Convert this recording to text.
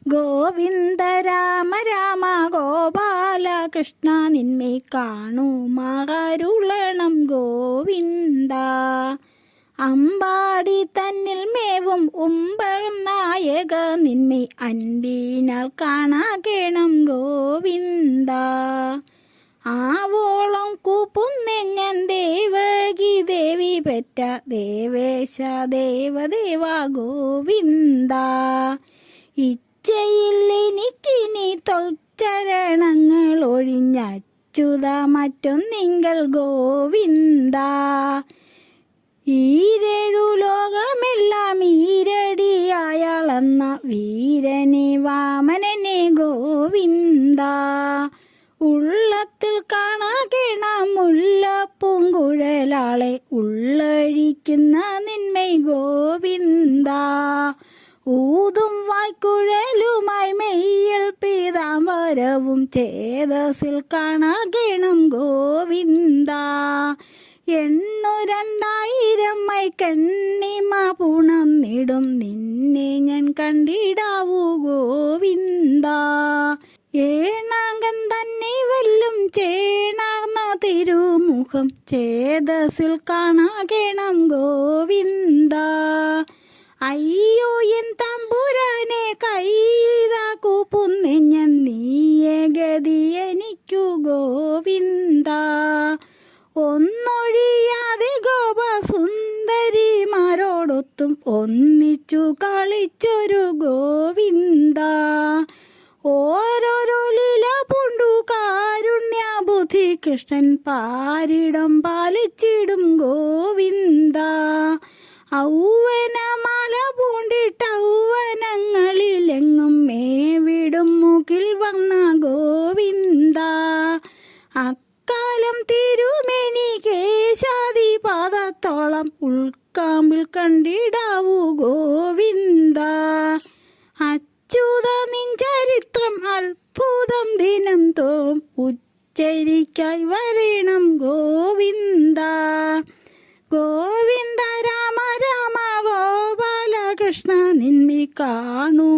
ഗോവിന്ദ രാമ രാമ ഗോപാല കൃഷ്ണ നിന്മേ കാണുമാകരുളണം ഗോവിന്ദ. അമ്പാടി തന്നിൽ മേവും നായക നിന്മേ അൻപിനാൽ കാണാകേണം ഗോവിന്ദ. ആവോളം കൂപ്പുന്നേ ഞാൻ ദേവകി ദേവി പെറ്റ ദേവേശ ദേവദേവ ഗോവിന്ദ. ഇച്ഛയിൽ എനിക്കിനി തൊൽച്ചരണങ്ങൾ ഒഴിഞ്ഞച്ചുത മറ്റൊന്നിങ്കൽ ഗോവിന്ദ. ഈരേഴു ലോകമെല്ലാം ഈരടിയായളന്ന വീരനെ വാമനനെ ഗോവിന്ദ. ഉള്ളത്തിൽ കാണാകേണ മുല്ലപ്പൂങ്കുഴലാളെ ഉള്ളഴിക്കുന്ന നിന്മൈ ഗോവിന്ദ. ഊതും വായ്ക്കുഴലുമായി മെയ്യിൽ പീതാംബരവും ചേതസിൽ കാണാകേണം ഗോവിന്ദ. 82000 മൈക്കെണ്ണിമ പുണർന്നിടും നിന്നെ ഞാൻ കണ്ടിടാവൂ ഗോവിന്ദ. ഏണാങ്കൻ തന്നെ വല്ലും ചേണാർന്ന തിരുമുഖം ചേതസിൽ കാണാകേണം ഗോവിന്ദ. അയ്യോ എൻ തമ്പുരാനെ കൈതാ കൂപ്പുന്നേ ഞാൻ നീയേ ഗതി എനിക്കു ഗോവിന്ദ. ഒന്നൊഴിയാതെ ഗോപസുന്ദരിമാരോടൊത്തും ഒന്നിച്ചു കളിച്ചൊരു ഗോവിന്ദ. ഓരോരോ ലീല പൂണ്ടു കാരുണ്യബുദ്ധി കൃഷ്ണൻ പാരിടം പാലിച്ചിടും ഗോവിന്ദ. ഔവനമാല പൂണ്ടിട്ടൗവനങ്ങളിലെങ്ങും മേവിടും മുകിൽ വർണ്ണ ഗോവിന്ദ. അക്കാലം തിരുമേനി കേശാദിപാദത്തോളം ഉൾക്കാമ്പിൽ കണ്ടിടാവൂ ഗോവിന്ദ. അച്യുത നിൻ ചരിത്രം അത്ഭുതം ദിനം തോറും ഉച്ചരിക്കായി വരണം ഗോവിന്ദ. ഗോവിന്ദ രാമ രാമ ഗോപാല കൃഷ്ണ നിന്മേ കാണു